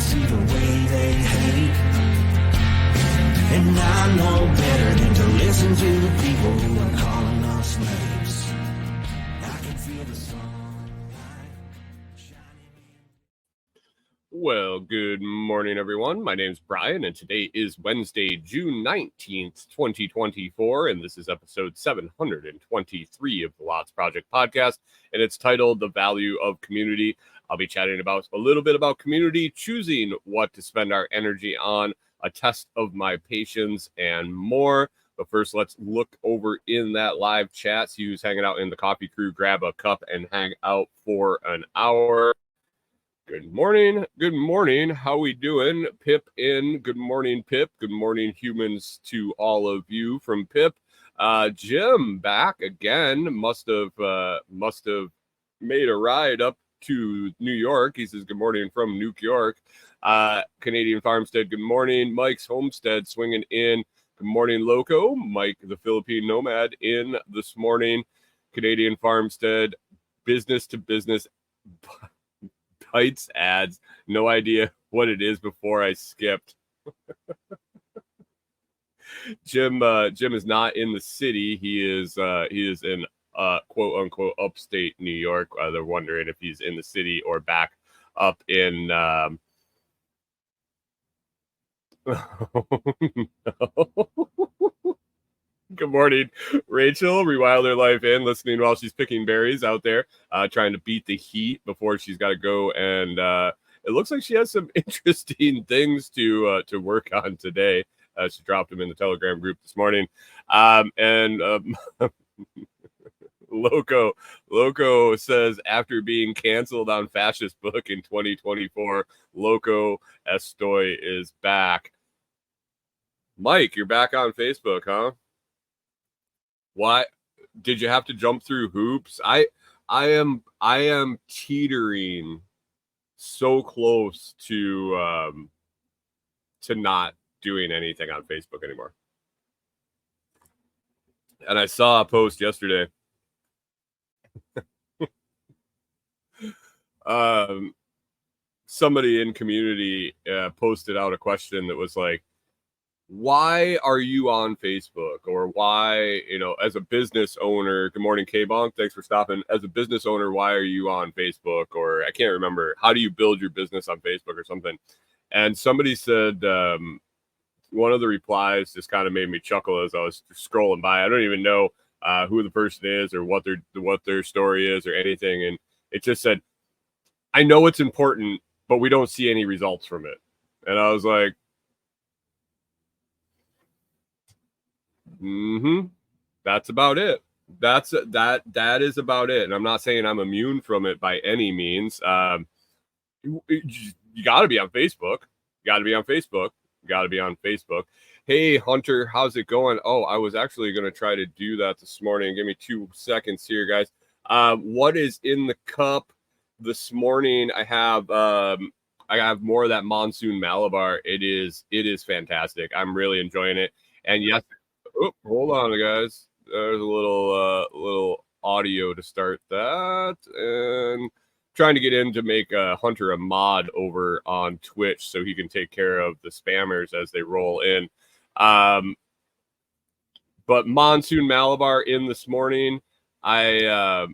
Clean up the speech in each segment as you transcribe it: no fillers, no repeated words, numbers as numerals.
see the way they hate. And I know better than to listen to the people who are calling us slaves. I can feel the sunlight shining. Well, good morning, everyone. My name's Brian, and today is Wednesday, June 19th, 2024, and this is episode 723 of the Lots Project podcast, and it's titled The Value of Community. I'll be chatting about a little bit about community, choosing what to spend our energy on, a test of my patience, and more. But first, let's look over in that live chat, see who's hanging out in the coffee crew, grab a cup, and hang out for an hour. Good morning. Good morning. How we doing? Pip in. Good morning, Pip. Good morning, humans, to all of you from Pip. Jim back again. Must have made a ride up to New York. He says good morning from New York. Canadian Farmstead. Good morning. Mike's Homestead swinging in. Good morning, Loco. Mike, the Philippine Nomad, in this morning. Canadian Farmstead. Business to business. Heights ads. No idea what it is before I skipped. Jim is not in the city. He is in quote unquote upstate New York. They're wondering if he's in the city or back up in no. Good morning, Rachel. Rewild her life in, listening while she's picking berries out there, trying to beat the heat before she's got to go. And it looks like she has some interesting things to work on today. She dropped them in the Telegram group this morning. Loco says, after being canceled on Fascist Book in 2024, Loco Estoy is back. Mike, you're back on Facebook, huh? Why did you have to jump through hoops? I am teetering so close to not doing anything on Facebook anymore. And I saw a post yesterday. Somebody in community posted out a question that was like, why are you on Facebook? Or why, as a business owner, good morning, K-Bonk, thanks for stopping. As a business owner, why are you on Facebook? Or I can't remember, how do you build your business on Facebook or something? And somebody said, one of the replies just kind of made me chuckle as I was scrolling by. I don't even know who the person is or what their story is or anything. And it just said, I know it's important, but we don't see any results from it. And I was like, that's about it. That is about it. And I'm not saying I'm immune from it by any means. You got to be on Facebook. Hey, Hunter, how's it going? Oh, I was actually going to try to do that this morning. Give me 2 seconds here, guys. What is in the cup this morning? I have more of that Monsoon Malabar. It is fantastic. I'm really enjoying it. And yes, hold on, guys. There's a little audio to start that, and trying to get in to make Hunter a mod over on Twitch so he can take care of the spammers as they roll in. But Monsoon Malabar in this morning. I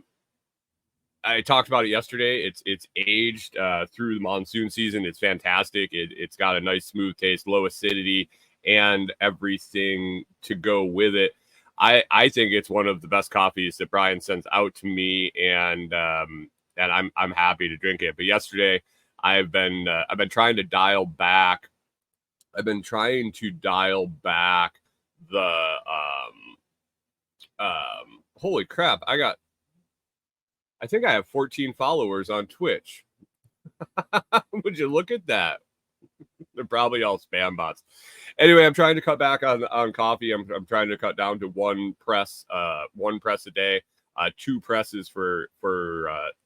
talked about it yesterday. It's aged through the monsoon season. It's fantastic. It's got a nice smooth taste, low acidity, and everything to go with it. I think it's one of the best coffees that Brian sends out to me, and I'm happy to drink it. But yesterday, I've been trying to dial back. The holy crap! I think I have 14 followers on Twitch. Would you look at that? They're probably all spam bots. Anyway, I'm trying to cut back on coffee. I'm trying to cut down to one press a day, 2 presses for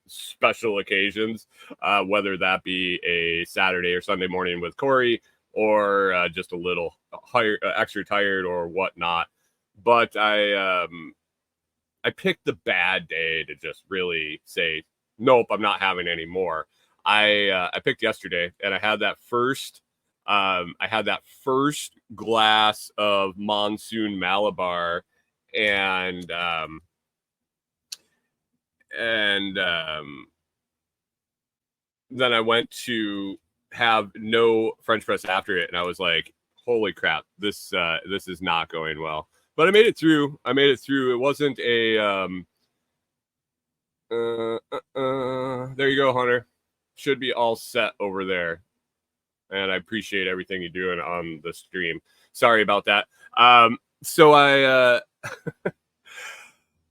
special occasions, whether that be a Saturday or Sunday morning with Corey, or just a little extra tired or whatnot. But I picked the bad day to just really say, nope, I'm not having any more. I picked yesterday, and I had that first glass of Monsoon Malabar, and then I went to have no French press after it, and I was like, holy crap, this is not going well. But I made it through. It wasn't a there you go, Hunter. Should be all set over there. And I appreciate everything you're doing on the stream. Sorry about that. So I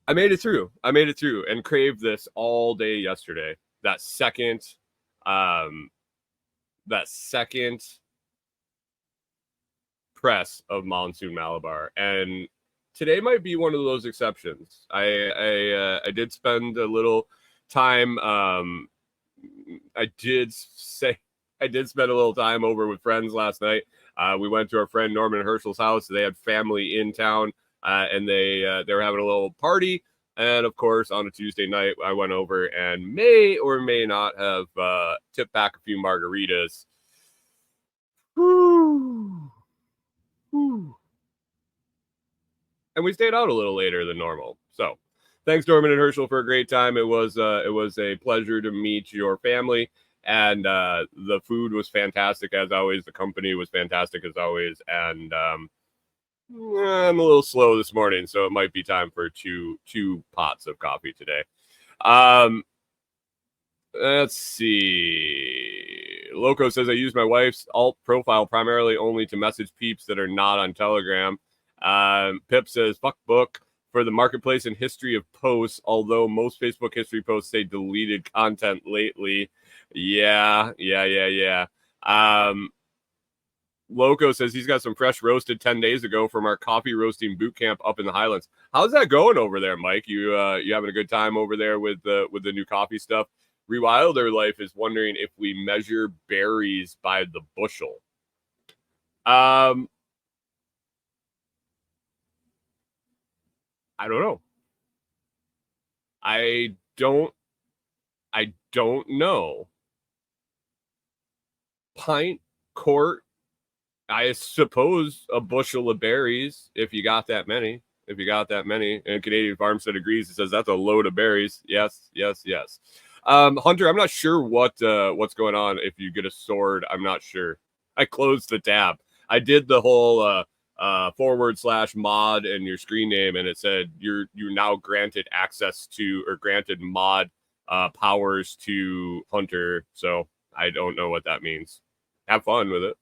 I made it through. And craved this all day yesterday. That second press of Monsoon Malabar, and today might be one of those exceptions. I did spend a little time. I did spend a little time over with friends last night. We went to our friend Norman Herschel's house. They had family in town, and they were having a little party. And of course, on a Tuesday night, I went over and may or may not have tipped back a few margaritas. Whew. And we stayed out a little later than normal. So thanks, Norman and Herschel, for a great time. It was a pleasure to meet your family, and the food was fantastic as always. The company was fantastic as always, and I'm a little slow this morning, so it might be time for two pots of coffee today. Let's see. Loco says I use my wife's alt profile primarily only to message peeps that are not on Telegram. Pip says fuck book for the marketplace and history of posts, although most Facebook history posts say deleted content lately. Yeah. Loco says he's got some fresh roasted 10 days ago from our coffee roasting boot camp up in the Highlands. How's that going over there, Mike? You having a good time over there with the new coffee stuff? Rewilder Life is wondering if we measure berries by the bushel. I don't know. I don't know. Pint, quart, I suppose a bushel of berries, if you got that many. And Canadian Farmstead agrees. It says that's a load of berries. Yes. Hunter, I'm not sure what's going on. If you get a sword, I'm not sure. I closed the tab. I did the whole /mod and your screen name, and it said you're now granted access to, or granted mod powers to Hunter. So I don't know what that means. Have fun with it.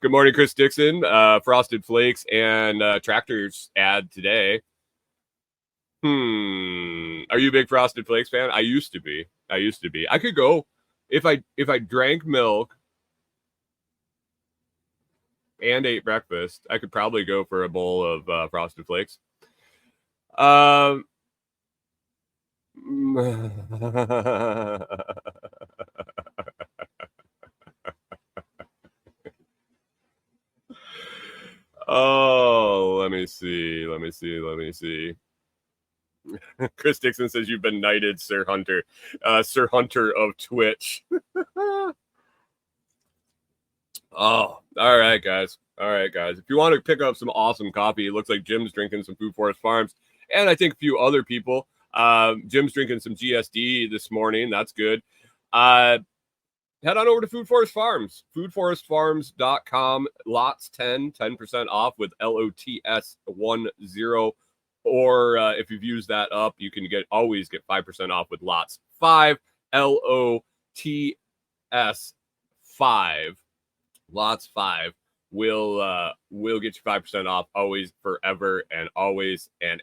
Good morning, Chris Dixon. Frosted Flakes and Tractors ad today. Are you a big Frosted Flakes fan? I used to be. I could go if I drank milk and ate breakfast. I could probably go for a bowl of Frosted Flakes. Oh, let me see. Chris Dixon says you've been knighted, Sir Hunter. Sir Hunter of Twitch. Oh, all right, guys. If you want to pick up some awesome coffee, it looks like Jim's drinking some Food Forest Farms, and I think a few other people. Jim's drinking some GSD this morning. That's good. Head on over to Food Forest Farms, foodforestfarms.com, lots 10% off with LOTS10. Or if you've used that up, you can always get 5% off with lots 5, LOTS5. Lots 5 will get you 5% off always, forever, and always on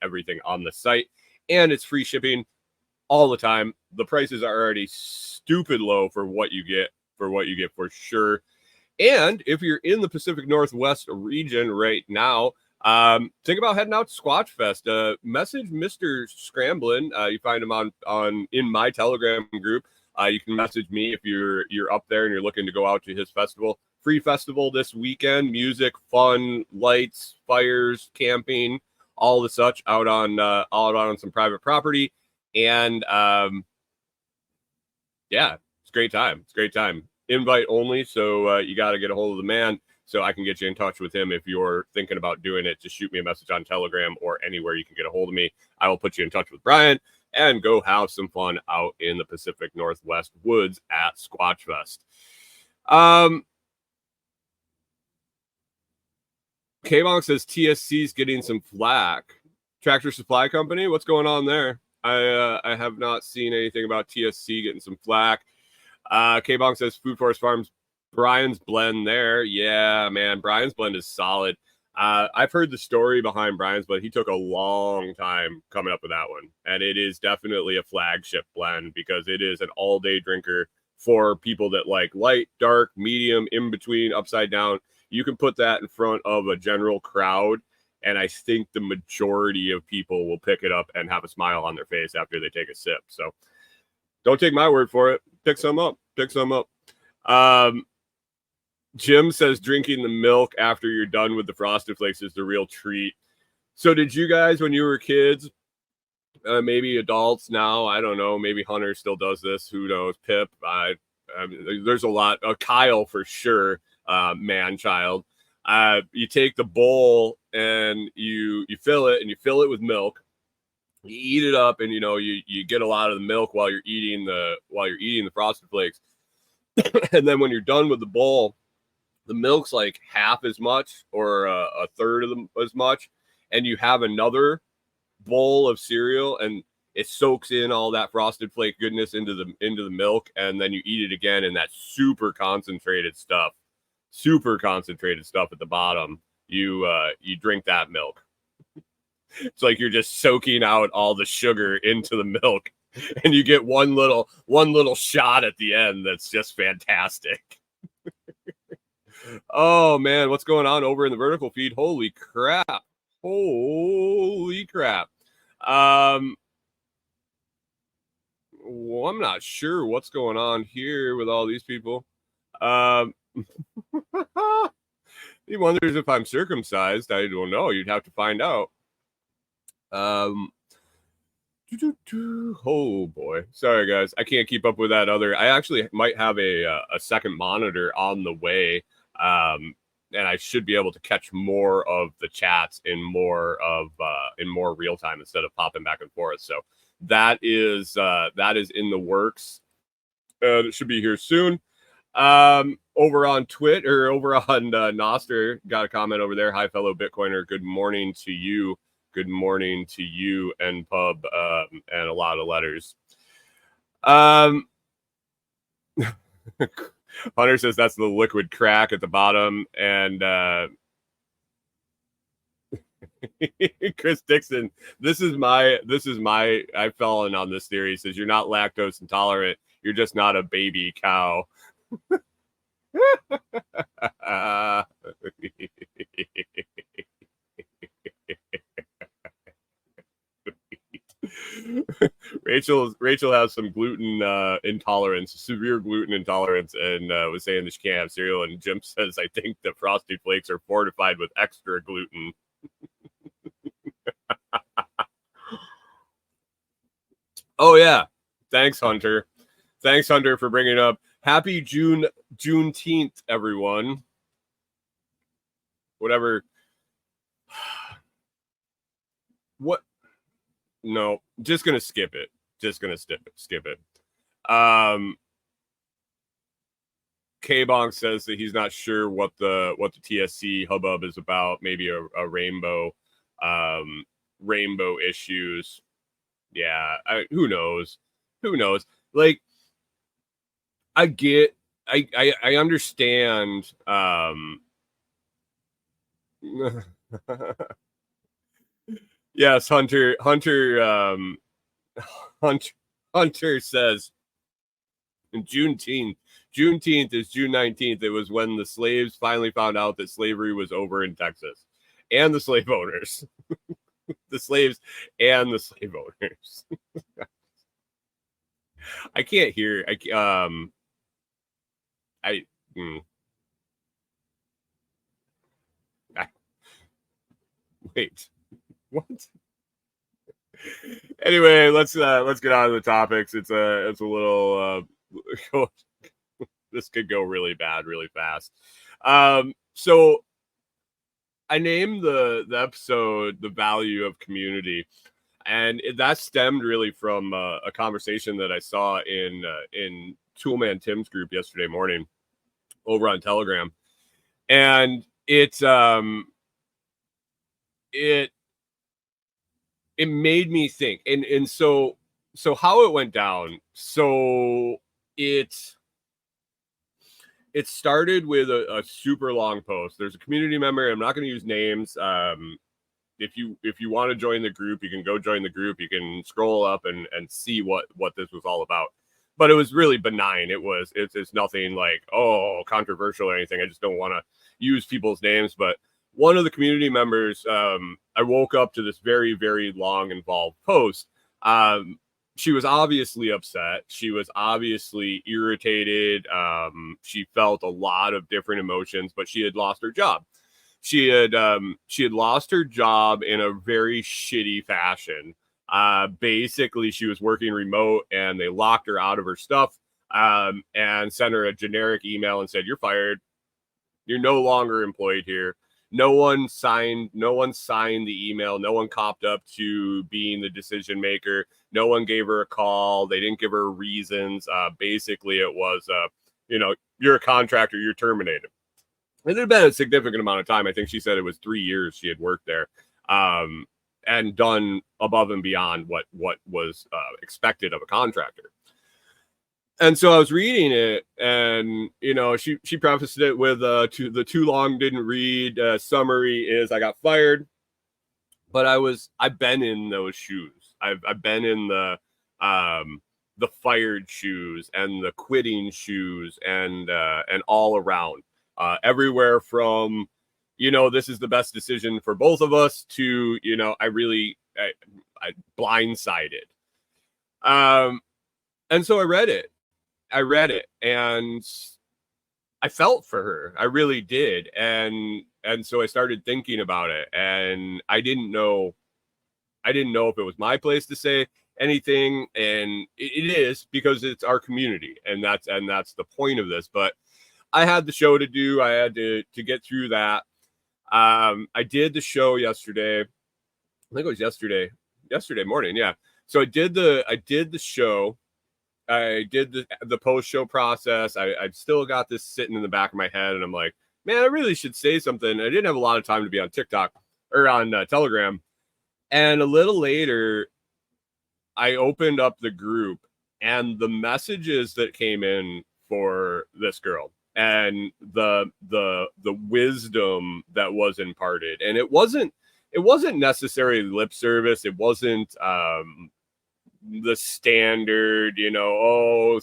everything on the site. And it's free shipping all the time. The prices are already stupid low for what you get for sure. And if you're in the Pacific Northwest region right now, think about heading out to Squatch Fest. Message Mr. Scramblin'. You find him on in my Telegram group. You can message me if you're up there and you're looking to go out to his festival. Free festival this weekend. Music, fun, lights, fires, camping, all the such out on some private property. And Yeah, it's a great time. It's a great time. Invite only, so you got to get a hold of the man so I can get you in touch with him. If you're thinking about doing it, just shoot me a message on Telegram or anywhere you can get a hold of me. I will put you in touch with Brian and go have some fun out in the Pacific Northwest woods at Squatch Fest. K-Bonk says TSC's getting some flack. Tractor Supply Company, what's going on there? I have not seen anything about TSC getting some flack. K-Bonk says Food Forest Farms, Brian's blend there. Yeah, man, Brian's blend is solid. I've heard the story behind Brian's blend. He took a long time coming up with that one. And it is definitely a flagship blend because it is an all-day drinker for people that like light, dark, medium, in between, upside down. You can put that in front of a general crowd, and I think the majority of people will pick it up and have a smile on their face after they take a sip. So don't take my word for it. Pick some up. Pick some up. Jim says drinking the milk after you're done with the Frosted Flakes is the real treat. So did you guys, when you were kids, maybe adults now, I don't know, maybe Hunter still does this, who knows, Pip, there's a lot, Kyle for sure, man-child. You take the bowl and you fill it with milk. You eat it up, and you get a lot of the milk while you're eating the Frosted Flakes. And then when you're done with the bowl, the milk's like half as much or a third of as much, and you have another bowl of cereal, and it soaks in all that Frosted Flake goodness into the milk, and then you eat it again, and that super concentrated stuff at the bottom. You drink that milk. It's like you're just soaking out all the sugar into the milk, and you get one little shot at the end that's just fantastic. Oh man, what's going on over in the vertical feed? Holy crap. Well, I'm not sure what's going on here with all these people. He wonders if I'm circumcised. I don't know. You'd have to find out. Oh boy, sorry guys, I can't keep up with that other. I actually might have a second monitor on the way, and I should be able to catch more of the chats in more real time instead of popping back and forth. So that is in the works. It should be here soon. Over on Twitter, over on Noster, got a comment over there. Hi, fellow Bitcoiner. Good morning to you. Good morning to you and Pub, and a lot of letters. Hunter says that's the liquid crack at the bottom, and Chris Dixon, this is my I've fallen on this theory. He says you're not lactose intolerant, you're just not a baby cow. Rachel has some gluten intolerance, severe gluten intolerance, and was saying that she can't have cereal. And Jim says, I think the Frosted Flakes are fortified with extra gluten. Oh yeah, thanks Hunter for bringing it up. Happy Juneteenth, everyone. Whatever. What? No, just gonna skip it. Skip it. K-Bonk says that he's not sure what the TSC hubbub is about. Maybe a rainbow issues. Yeah, who knows? Like, I understand. Yes, Hunter says Juneteenth is June 19th. It was when the slaves finally found out that slavery was over in Texas, and the slave owners. The slaves and the slave owners. I can't hear. Wait. What? Anyway, let's get on to the topics. It's a little this could go really bad really fast. So I named the episode "The Value of Community," and that stemmed really from a conversation that I saw in Toolman Tim's group yesterday morning over on Telegram, and it made me think, and so how it went down. So it started with a super long post. There's a community member. I'm not going to use names. If you want to join the group, you can go join the group. You can scroll up and see what this was all about. But it was really benign. It's nothing like, oh, controversial or anything. I just don't want to use people's names. But one of the community members, I woke up to this very, very long, involved post. She was obviously upset. She was obviously irritated. She felt a lot of different emotions, but she had lost her job. She had lost her job in a very shitty fashion. Basically, she was working remote, and they locked her out of her stuff, and sent her a generic email and said, "You're fired. You're no longer employed here." No one signed the email. No one copped up to being the decision maker. No one gave her a call. They didn't give her reasons. Basically, it was, you're a contractor, you're terminated. It had been a significant amount of time. I think she said it was 3 years she had worked there, and done above and beyond what was expected of a contractor. And so I was reading it, and she prefaced it with the too long didn't read. Summary is I got fired, but I've been in those shoes. I've been in the fired shoes and the quitting shoes and all around, everywhere from this is the best decision for both of us to I blindsided. And so I read it and I felt for her. I really did. And so I started thinking about it, and I didn't know if it was my place to say anything. And it is, because it's our community, and that's the point of this. But I had the show to do. I had to get through that. I did the show yesterday. I think it was yesterday morning. Yeah. So I did the show. I did the post-show process. I've still got this sitting in the back of my head, and I'm like, man, I really should say something. I didn't have a lot of time to be on TikTok or on Telegram. And a little later, I opened up the group, and the messages that came in for this girl and the wisdom that was imparted. And it wasn't necessarily lip service. It wasn't the standard,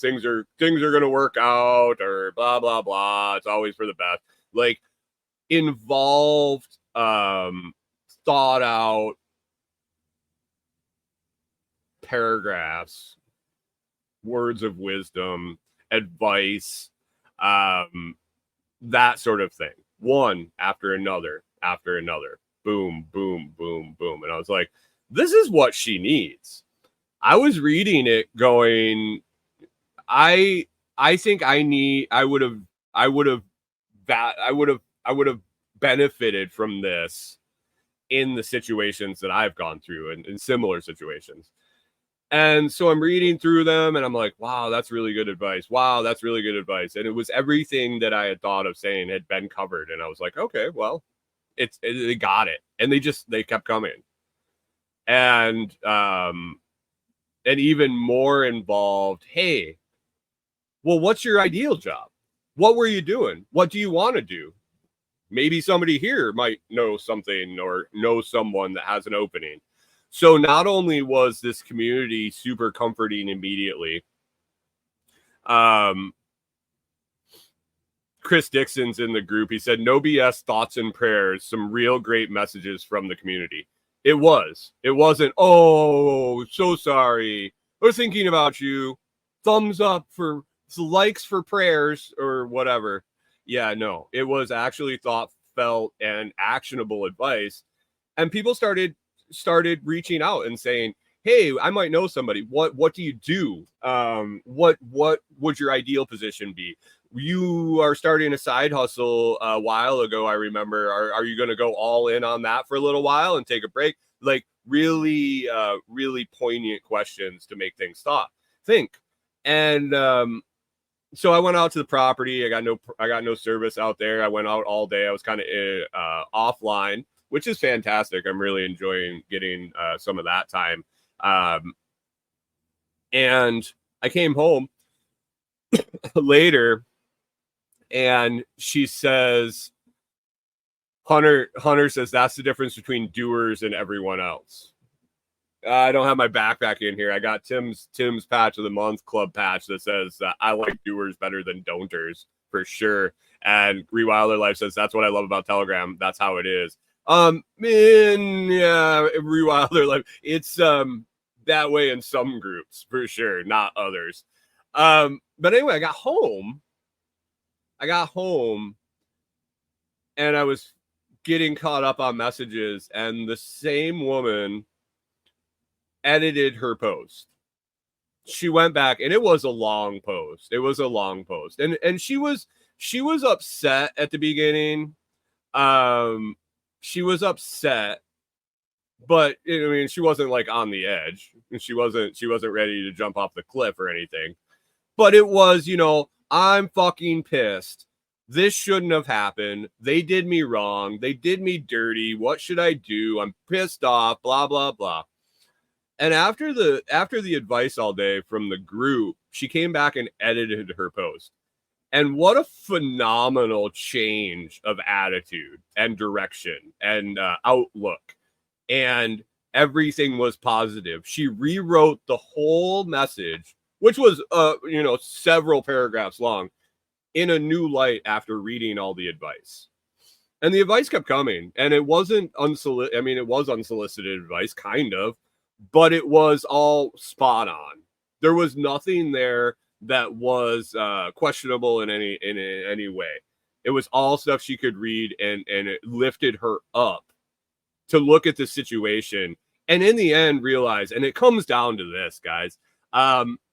things are going to work out, or blah, blah, blah. It's always for the best. Like, involved, thought out paragraphs, words of wisdom, advice, that sort of thing. One after another, boom, boom, boom, boom. And I was like, this is what she needs. I was reading it going, I think I would have benefited from this in the situations that I've gone through, and in similar situations. And so I'm reading through them, and I'm like, wow, that's really good advice. Wow, that's really good advice. And it was everything that I had thought of saying had been covered. And I was like, okay, well, they got it. And they kept coming. And even more involved, hey, well, what's your ideal job? What were you doing? What do you want to do? Maybe somebody here might know something or know someone that has an opening. So not only was this community super comforting immediately, Chris Dixon's in the group. He said, no BS, thoughts and prayers, some real great messages from the community. It wasn't, oh, so sorry, we're thinking about you, thumbs up for likes for prayers or whatever. Yeah, no, it was actually thought, felt, and actionable advice. And people started reaching out and saying, hey, I might know somebody. What do you do? What would your ideal position be? You are starting a side hustle a while ago, I remember. Are you going to go all in on that for a little while and take a break? Like really poignant questions to make things think. And so I went out to the property. I got no service out there. I went out all day. I was kind of offline, which is fantastic. I'm really enjoying getting some of that time. And I came home later, and she says, Hunter says, that's the difference between doers and everyone else. I don't have my backpack in here. I got Tim's patch of the month club patch that says I like doers better than don'ters for sure. And Rewilder Life says that's what I love about Telegram. That's how it is. Rewilder Life. It's that way in some groups for sure, not others. But anyway, I got home and I was getting caught up on messages, and the same woman edited her post. She went back, and it was a long post. And she was upset at the beginning. She was upset, but I mean, she wasn't like on the edge. She wasn't ready to jump off the cliff or anything. But it was, I'm fucking pissed. This shouldn't have happened. They did me wrong. They did me dirty. What should I do? I'm pissed off, blah, blah, blah. And after the advice all day from the group, she came back and edited her post. And what a phenomenal change of attitude and direction and outlook. And everything was positive. She rewrote the whole message, which was, several paragraphs long, in a new light after reading all the advice. And the advice kept coming. And it wasn't unsolicited. I mean, it was unsolicited advice, kind of, but it was all spot on. There was nothing there that was questionable in any way. It was all stuff she could read, and it lifted her up to look at the situation. And in the end, realize, and it comes down to this, guys.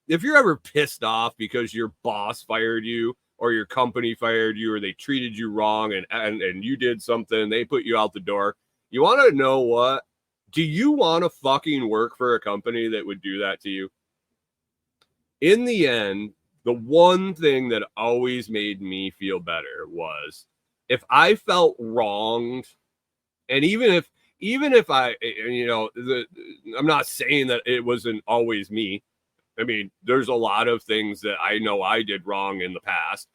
If you're ever pissed off because your boss fired you, or your company fired you, or they treated you wrong, and you did something, they put you out the door, you want to know what? Do you want to fucking work for a company that would do that to you? In the end, the one thing that always made me feel better was if I felt wronged, and even if I, I'm not saying that it wasn't always me. I mean, there's a lot of things that I know I did wrong in the past.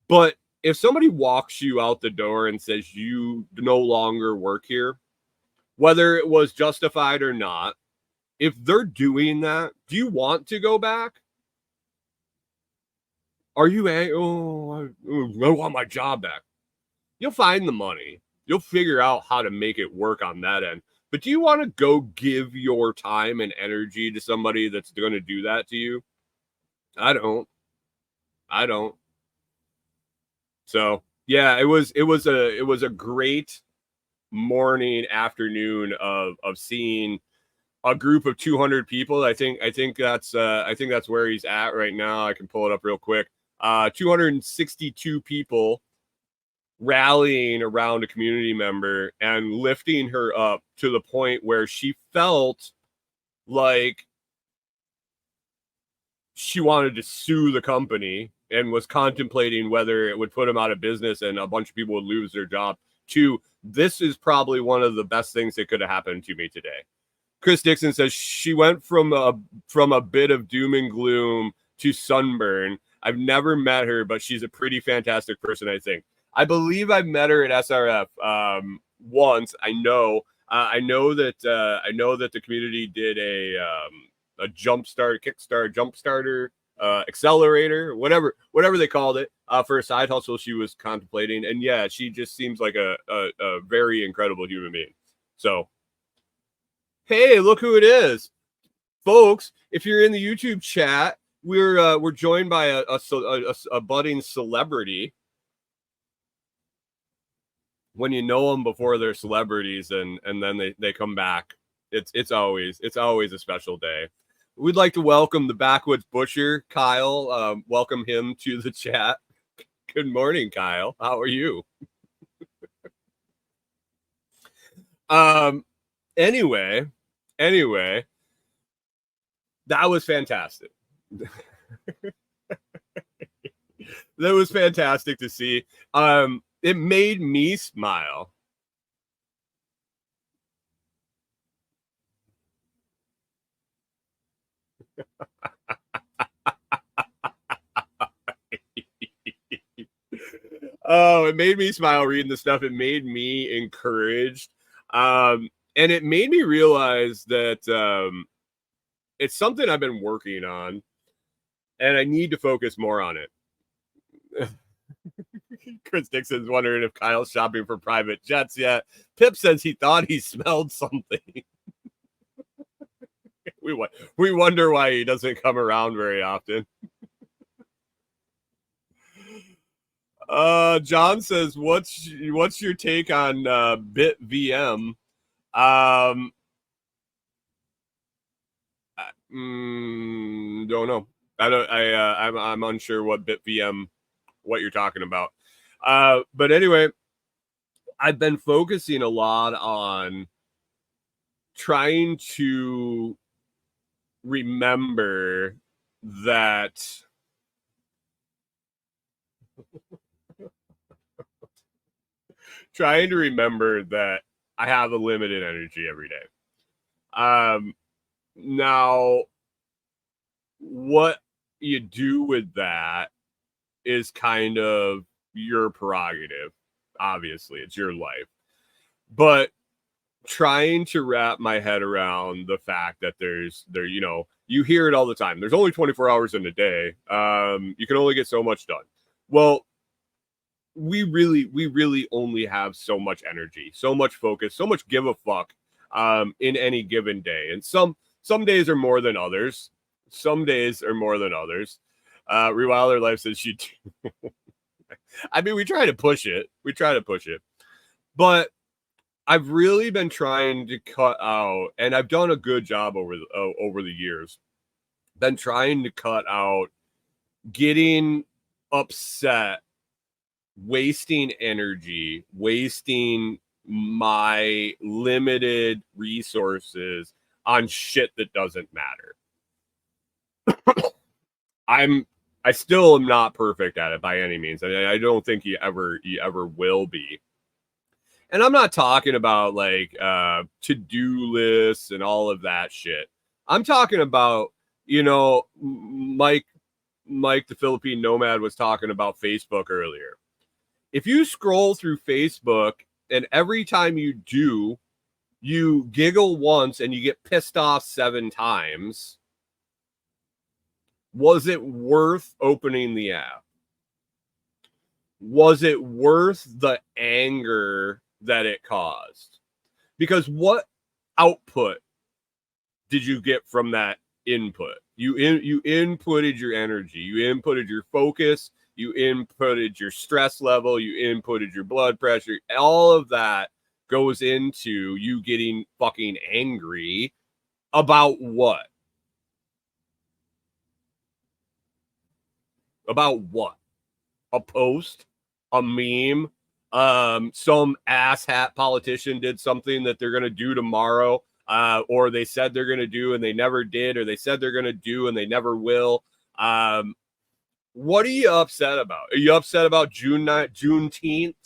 But if somebody walks you out the door and says you no longer work here, whether it was justified or not, if they're doing that, do you want to go back? Are you, I want my job back? You'll find the money. You'll figure out how to make it work on that end. But do you want to go give your time and energy to somebody that's going to do that to you? I don't. So yeah, it was a great afternoon of seeing a group of 200 people. I think that's where he's at right now. I can pull it up real quick. 262 people rallying around a community member and lifting her up to the point where she felt like she wanted to sue the company and was contemplating whether it would put them out of business and a bunch of people would lose their job. This is probably one of the best things that could have happened to me today. Chris Dixon says she went from a bit of doom and gloom to sunburn. I've never met her, but she's a pretty fantastic person, I think. I believe I've met her at SRF once. I know that the community did a Kickstarter, accelerator, whatever they called it, for a side hustle she was contemplating. And yeah, she just seems like a very incredible human being. So, hey, look who it is, folks! If you're in the YouTube chat, we're joined by a budding celebrity. When you know them before they're celebrities, and then they come back It's always a special day. We'd like to welcome the Backwoods Butcher, Kyle. Welcome him to the chat. Good morning, Kyle. How are you? Anyway, that was fantastic. That was fantastic to see. It made me smile. Oh, it made me smile reading the stuff. It made me encouraged. And it made me realize that it's something I've been working on, and I need to focus more on it. Chris Dixon's wondering if Kyle's shopping for private jets yet. Pip says he thought he smelled something. We wonder why he doesn't come around very often. John says, what's your take on BitVM? Don't know. I'm unsure what BitVM, what you're talking about. But anyway, I've been focusing a lot on trying to remember that I have a limited energy every day. Now, what you do with that is kind of your prerogative. Obviously, it's your life. But trying to wrap my head around the fact that you hear it all the time. There's only 24 hours in a day. You can only get so much done. Well, we really only have so much energy, so much focus, so much give a fuck in any given day. And some days are more than others. Rewilder Life says she do. I mean, we try to push it. But I've really been trying to cut out, and I've done a good job over the years, been trying to cut out getting upset, wasting energy, wasting my limited resources on shit that doesn't matter. I still am not perfect at it by any means. I don't think you ever will be. And I'm not talking about like to-do lists and all of that shit. I'm talking about, Mike the Philippine Nomad was talking about Facebook earlier. If you scroll through Facebook and every time you do, you giggle once and you get pissed off 7 times, was it worth opening the app? Was it worth the anger that it caused? Because what output did you get from that input? You inputted your energy, you inputted your focus, you inputted your stress level, you inputted your blood pressure. All of that goes into you getting fucking angry about what? About what? A post? A meme? Some asshat politician did something that they're going to do tomorrow, or they said they're going to do and they never did, or they said they're going to do and they never will. What are you upset about? Are you upset about Juneteenth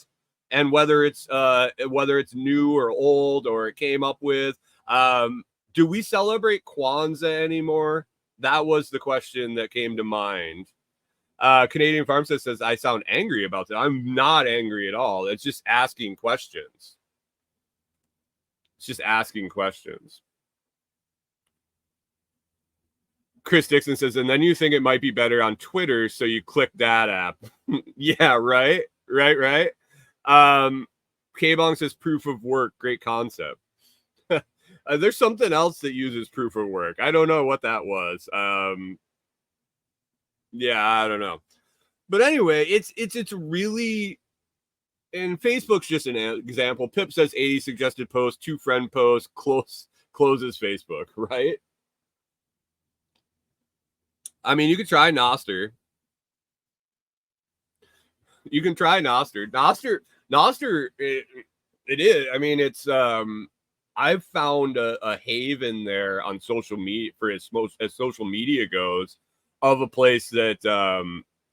and whether it's new or old or it came up with? Do we celebrate Kwanzaa anymore? That was the question that came to mind. Canadian Farmstead says, I sound angry about that. I'm not angry at all. It's just asking questions. Chris Dixon says, and then you think it might be better on Twitter, so you click that app. Yeah, right. K-Bong says proof of work. Great concept. There's something else that uses proof of work. I don't know what that was. Yeah, I don't know. But anyway, it's really, and Facebook's just an example. Pip says 80 suggested posts, 2 friend posts, closes Facebook, right? I mean, you could try Nostr. You can try Nostr. Nostr, it is. I mean, it's I've found a haven there on social media for as social media goes, of a place that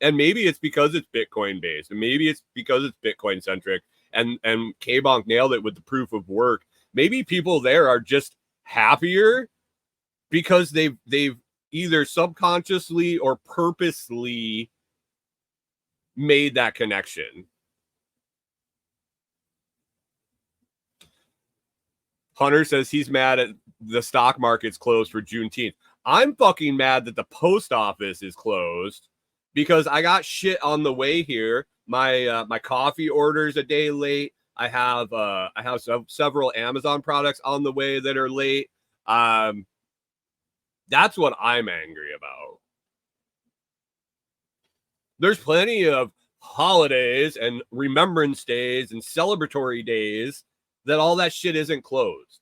and maybe it's because it's Bitcoin based, and maybe it's because it's Bitcoin centric, and K-Bonk nailed it with the proof of work. Maybe people there are just happier because they've either subconsciously or purposely made that connection. Hunter says he's mad at the stock market's closed for Juneteenth. I'm fucking mad that the post office is closed because I got shit on the way here. My coffee order's a day late. I have several Amazon products on the way that are late. That's what I'm angry about. There's plenty of holidays and remembrance days and celebratory days that all that shit isn't closed.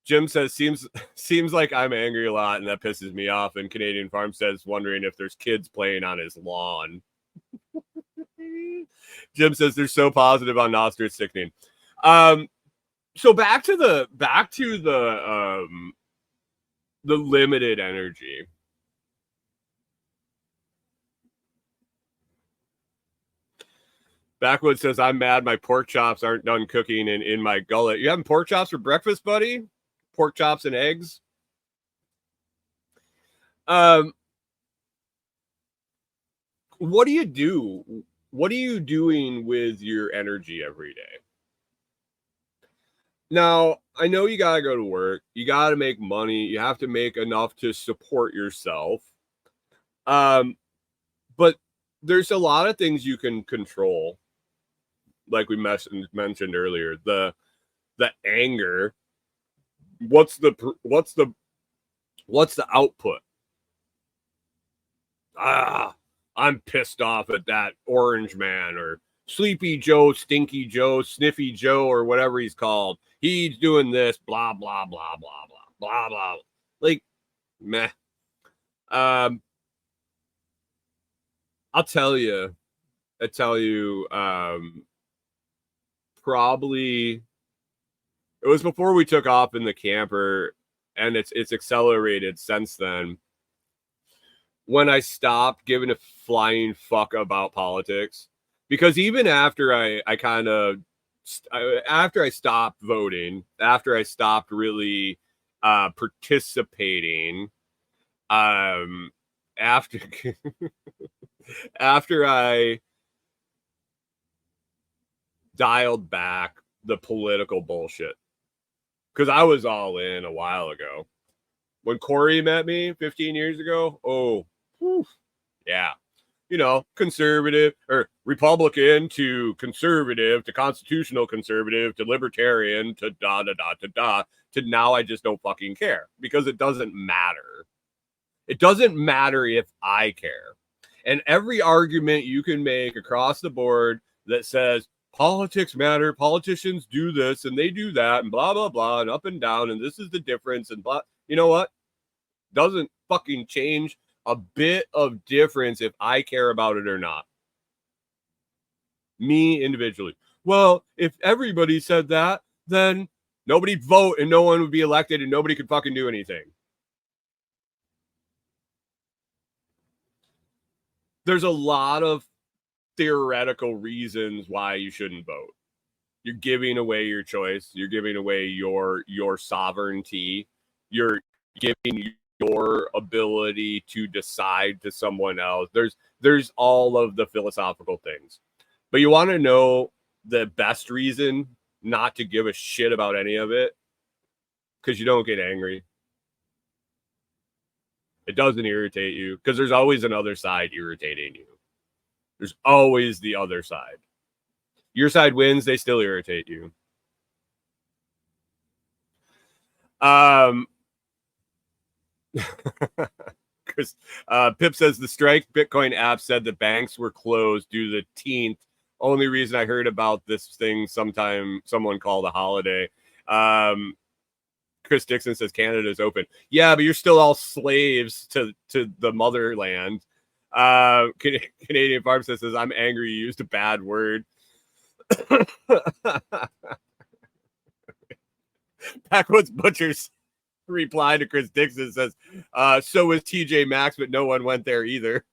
Jim says, seems like I'm angry a lot, and that pisses me off. And Canadian Farm says, wondering if there's kids playing on his lawn. Jim says they're so positive on Nostr, it's sickening. So back to the limited energy. Backwood says, I'm mad my pork chops aren't done cooking and in my gullet. You having pork chops for breakfast, buddy? Pork chops and eggs? What do you do? What are you doing with your energy every day? Now, I know you got to go to work. You got to make money. You have to make enough to support yourself. But there's a lot of things you can control. Like we mentioned earlier, the anger. What's the output? I'm pissed off at that orange man, or Sleepy Joe, Stinky Joe, Sniffy Joe, or whatever he's called. He's doing this, blah, blah, blah, blah, blah, blah, blah. Like, meh. I'll tell you, probably it was before we took off in the camper, and it's accelerated since then, when I stopped giving a flying fuck about politics. Because even after I stopped voting, after I stopped really participating, after I dialed back the political bullshit, because I was all in a while ago. When Corey met me 15 years ago, yeah. You know, conservative or Republican to conservative to constitutional conservative to libertarian to to now I just don't fucking care, because it doesn't matter. It doesn't matter if I care. And every argument you can make across the board that says politics matter, politicians do this and they do that and blah, blah, blah, and up and down, and this is the difference and blah, you know what? Doesn't fucking change a bit of difference if I care about it or not. Me individually. Well, if everybody said that, then nobody'd vote and no one would be elected and nobody could fucking do anything. There's a lot of theoretical reasons why you shouldn't vote. You're giving away your choice. You're giving away your sovereignty. You're giving your ability to decide to someone else. There's all of the philosophical things. But you want to know the best reason not to give a shit about any of it? Because you don't get angry. It doesn't irritate you, because there's always another side irritating you. There's always the other side. Your side wins, they still irritate you. Because Pip says the Strike Bitcoin app said the banks were closed due to the 10th Only reason I heard about this thing sometime someone called a holiday. Chris Dixon says Canada's open. Yeah, but you're still all slaves to the motherland. Canadian Farm says, I'm angry you used a bad word. Backwoods Butchers reply to Chris Dixon says, so was TJ Maxx, but no one went there either.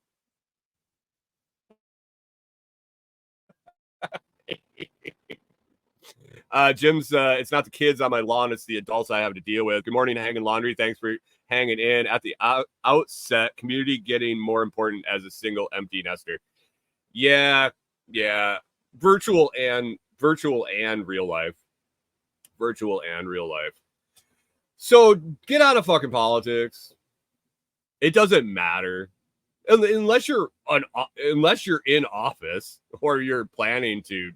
Jim's, it's not the kids on my lawn, it's the adults I have to deal with. Good morning, Hanging Laundry. Thanks for hanging in. At the outset, community getting more important as a single empty nester. Yeah. Virtual and real life. Virtual and real life. So get out of fucking politics. It doesn't matter. Unless you're in office or you're planning to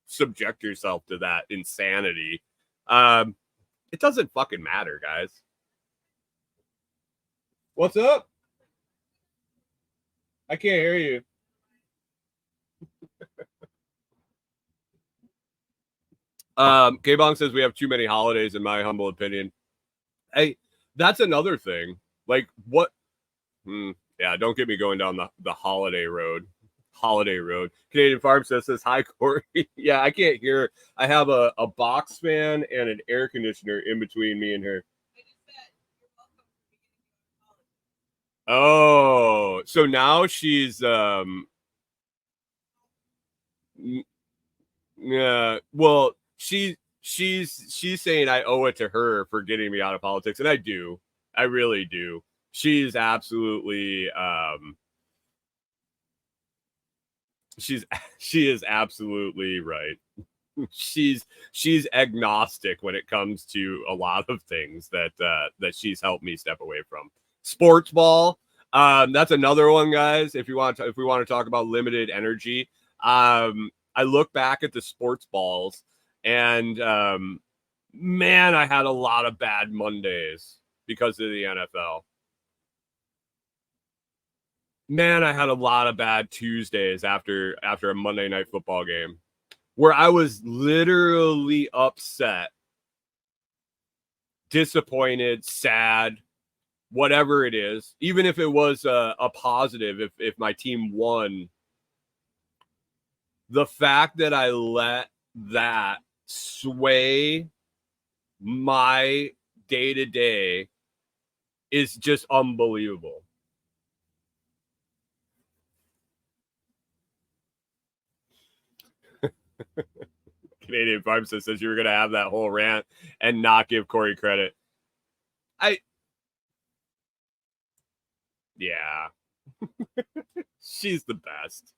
subject yourself to that insanity. It doesn't fucking matter, guys. What's up? I can't hear you. K-Bong says we have too many holidays, in my humble opinion. Hey, that's another thing. Like, what? Yeah, don't get me going down the holiday road. Canadian Farm says, hi, Corey. Yeah, I can't hear. I have a box fan and an air conditioner in between me and her. Oh, so now she's yeah, well, she's saying I owe it to her for getting me out of politics, and I do. I really do. She's absolutely she is absolutely right. She's agnostic when it comes to a lot of things that she's helped me step away from. Sports ball, that's another one, guys. If we want to talk about limited energy, I look back at the sports balls, and man, I had a lot of bad Mondays because of the NFL. Man, I had a lot of bad Tuesdays after a Monday night football game where I was literally upset, disappointed, sad, whatever it is. Even if it was a positive, if my team won, the fact that I let that sway my day-to-day is just unbelievable. Canadian Farm says you were going to have that whole rant and not give Corey credit. Yeah. She's the best.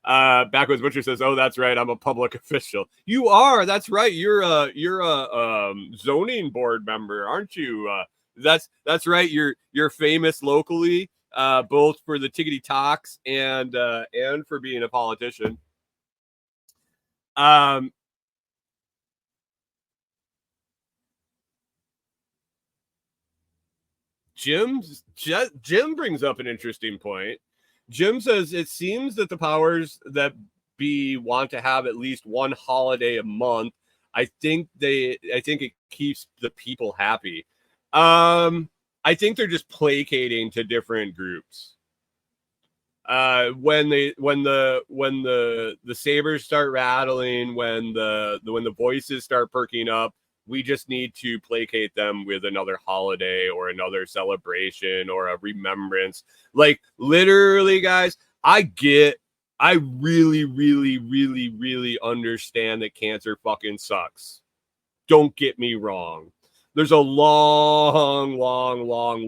Backwoods Butcher says, oh, that's right, I'm a public official. You are. That's right. You're a zoning board member, aren't you? That's right. You're famous locally, both for the Tickety Talks and for being a politician. Jim brings up an interesting point. Jim says it seems that the powers that be want to have at least one holiday a month. I think it keeps the people happy. I think they're just placating to different groups. When the sabers start rattling, when the voices start perking up, we just need to placate them with another holiday or another celebration or a remembrance. Like, literally, guys, I really, really, really, really understand that cancer fucking sucks. Don't get me wrong. There's a long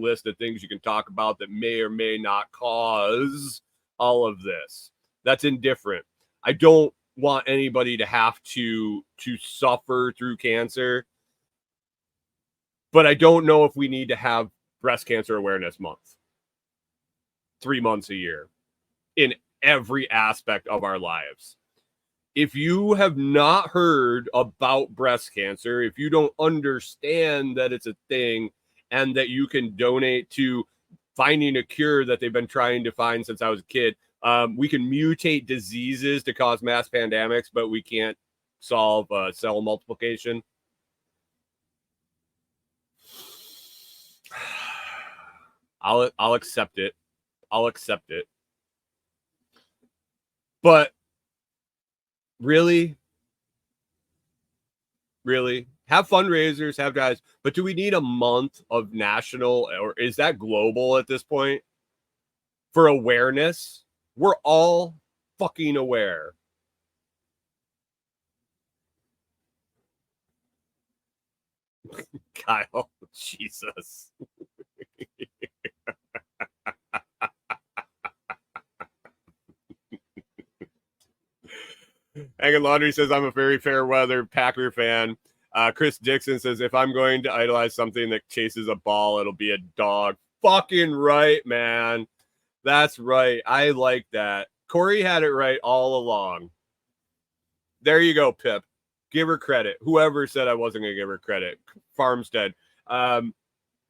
list of things you can talk about that may or may not cause all of this. That's indifferent. I don't want anybody to have to suffer through cancer, but I don't know if we need to have Breast Cancer Awareness Month 3 months a year in every aspect of our lives. If you have not heard about breast cancer, if you don't understand that it's a thing and that you can donate to finding a cure that they've been trying to find since I was a kid, We can mutate diseases to cause mass pandemics, but we can't solve cell multiplication. I'll accept it. I'll accept it. But really, have fundraisers, have guys. But do we need a month of national, or is that global at this point, for awareness? We're all fucking aware. Kyle, Jesus. Hanging Laundry says, I'm a very fair weather Packer fan. Chris Dixon says, if I'm going to idolize something that chases a ball, it'll be a dog. Fucking right, man. That's right. I like that. Corey had it right all along. There you go, Pip. Give her credit. Whoever said I wasn't going to give her credit. Farmstead.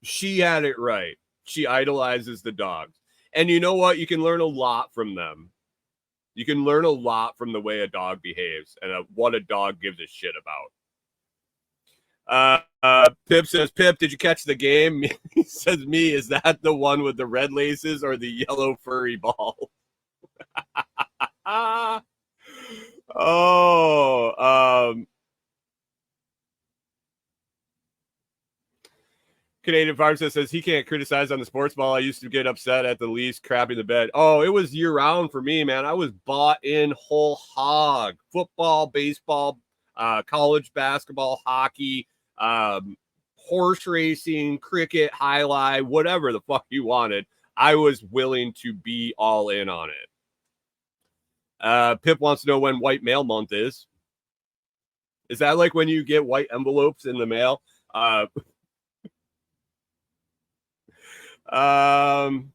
She had it right. She idolizes the dogs. And you know what? You can learn a lot from them. You can learn a lot from the way a dog behaves and what a dog gives a shit about. Pip says, Pip, did you catch the game? He says, me, is that the one with the red laces or the yellow furry ball? Canadian Pharmacist says he can't criticize on the sports ball. I used to get upset at the Leafs crapping the bed. Oh, it was year round for me, man. I was bought in whole hog. Football, baseball, college basketball, hockey, horse racing, cricket, highlight, whatever the fuck you wanted. I was willing to be all in on it. Pip wants to know when White Mail Month is. Is that like when you get white envelopes in the mail? Hanging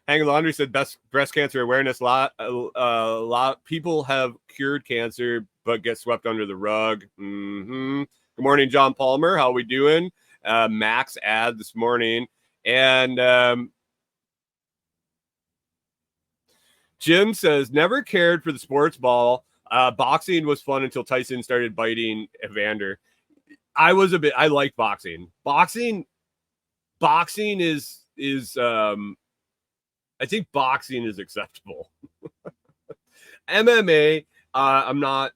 Laundry said best breast cancer awareness. A lot people have cured cancer but get swept under the rug. Good morning, John Palmer. How are we doing? Max ad this morning. And Jim says never cared for the sports ball. Boxing was fun until Tyson started biting Evander. I like boxing. Boxing is I think boxing is acceptable. MMA, I'm not,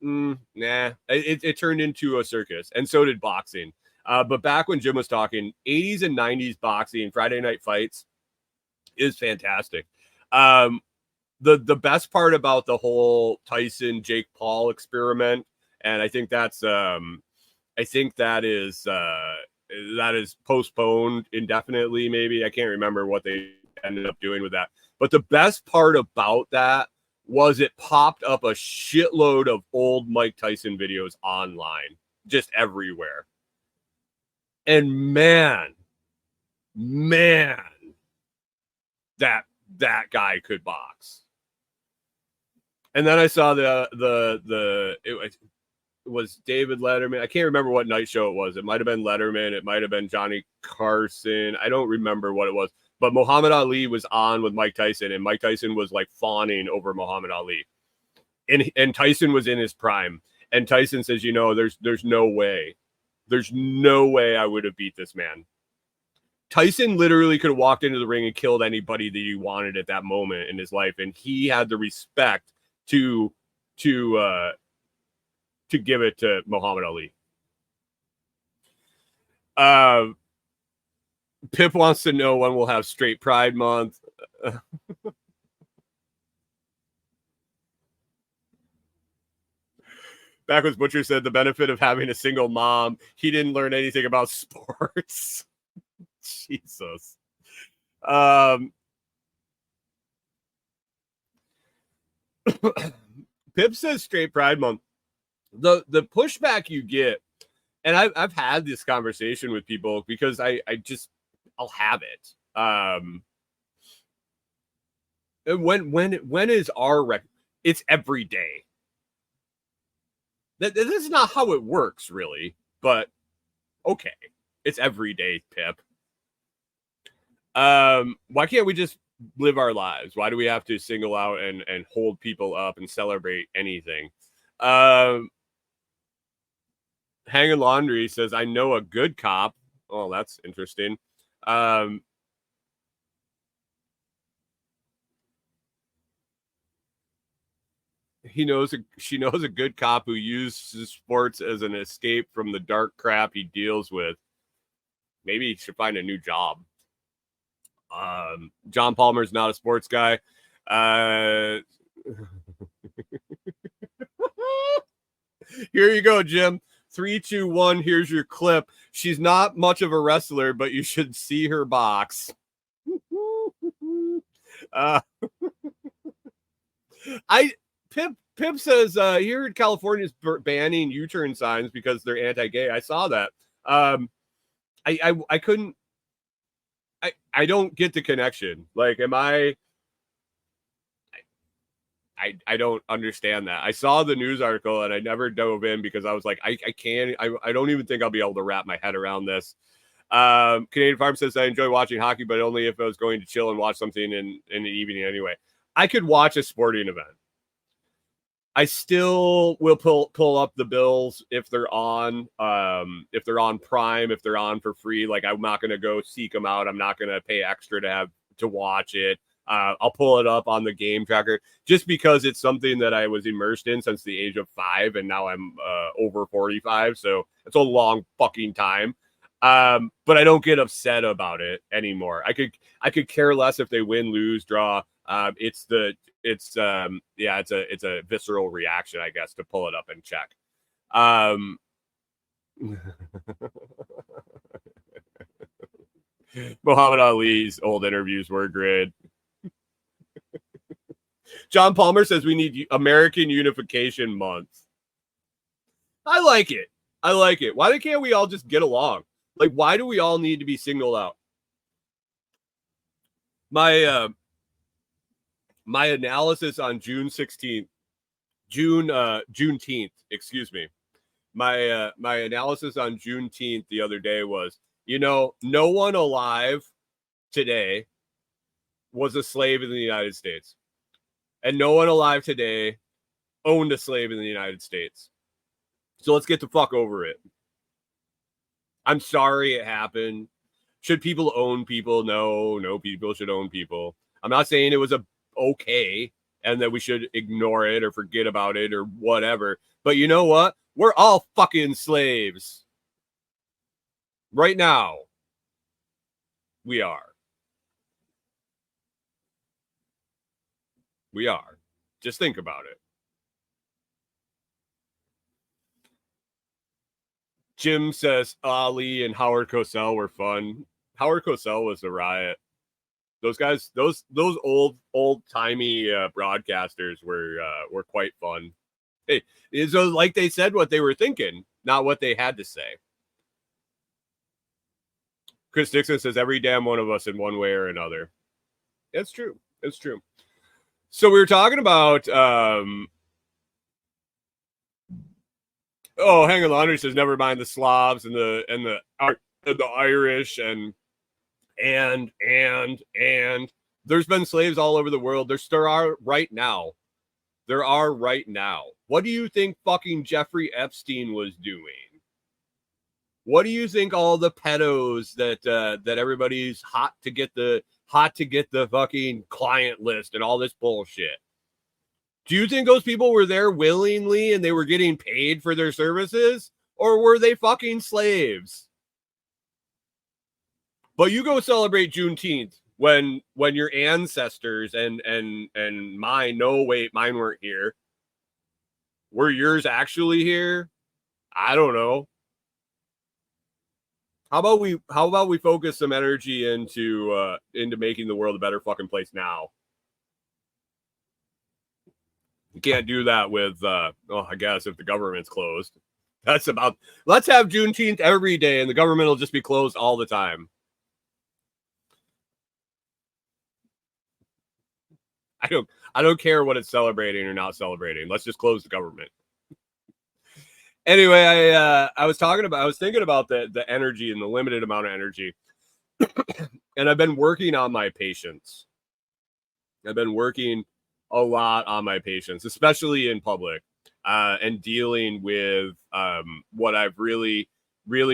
nah. It turned into a circus, and so did boxing. But back when Jim was talking, 80s and 90s boxing, Friday night fights is fantastic. The best part about the whole Tyson Jake Paul experiment, and I think that is postponed indefinitely. Maybe I can't remember what they ended up doing with that. But the best part about that was it popped up a shitload of old Mike Tyson videos online, just everywhere. And man, that guy could box. And then I saw it was David Letterman. I can't remember what night show it was. It might have been Letterman. It might have been Johnny Carson. I don't remember what it was. But Muhammad Ali was on with Mike Tyson, and Mike Tyson was like fawning over Muhammad Ali. And Tyson was in his prime. And Tyson says, there's no way. There's no way I would have beat this man. Tyson literally could have walked into the ring and killed anybody that he wanted at that moment in his life. And he had the respect to give it to Muhammad Ali. Pip wants to know when we'll have straight Pride Month. Backwards Butcher said the benefit of having a single mom, he didn't learn anything about sports. Jesus. Pip says straight Pride Month. The pushback you get, and I've had this conversation with people because I'll have it. When is our record? It's every day. This is not how it works, really, but okay, it's every day, Pip. Why can't we just live our lives? Why do we have to single out and hold people up and celebrate anything? Hanging Laundry says, I know a good cop. Oh, that's interesting. She knows a good cop who uses sports as an escape from the dark crap he deals with. Maybe he should find a new job. John Palmer's not a sports guy. Here you go, Jim. 3, 2, 1. Here's your clip. She's not much of a wrestler, but you should see her box. Pip says here in California's banning U-turn signs because they're anti-gay. I saw that. I couldn't. I don't get the connection. Like, am I don't understand that. I saw the news article and I never dove in because I was like, I don't even think I'll be able to wrap my head around this. Canadian Farm says, I enjoy watching hockey, but only if I was going to chill and watch something in the evening anyway. I could watch a sporting event. I still will pull up the Bills if they're on Prime, if they're on for free. Like, I'm not going to go seek them out. I'm not going to pay extra to watch it. I'll pull it up on the game tracker just because it's something that I was immersed in since the age of 5, and now I'm over 45, so it's a long fucking time. But I don't get upset about it anymore. I could care less if they win, lose, draw. It's a visceral reaction, I guess, to pull it up and check. Muhammad Ali's old interviews were great. John Palmer says we need American Unification Month. I like it. Why can't we all just get along? Like, why do we all need to be singled out? My analysis on Juneteenth, excuse me. My analysis on Juneteenth the other day was, no one alive today was a slave in the United States. And no one alive today owned a slave in the United States. So let's get the fuck over it. I'm sorry it happened. Should people own people? No, people should own people. I'm not saying it was okay and that we should ignore it or forget about it or whatever. But you know what? We're all fucking slaves. Right now, we are. We are. Just think about it. Jim says Ali and Howard Cosell were fun. Howard Cosell was a riot. Those guys, those old timey broadcasters were quite fun. Hey, so like they said what they were thinking, not what they had to say. Chris Dixon says every damn one of us in one way or another. That's true. It's true. So we were talking about Hanging Laundry says never mind the Slavs and the Irish and there's been slaves all over the world. There are right now. What do you think fucking Jeffrey Epstein was doing? What do you think all the pedos that everybody's hot to get the fucking client list and all this bullshit? Do you think those people were there willingly and they were getting paid for their services, or were they fucking slaves? But you go celebrate Juneteenth when your ancestors and mine, no wait, mine weren't here. Were yours actually here? I don't know. How about we focus some energy into making the world a better fucking place now? You can't do that with I guess if the government's closed. Let's have Juneteenth every day and the government will just be closed all the time. I don't care what it's celebrating or not celebrating. Let's just close the government. Anyway, I was thinking about the energy and the limited amount of energy. And I've been working on my patience. I've been working a lot on my patience, especially in public, and dealing with what I've really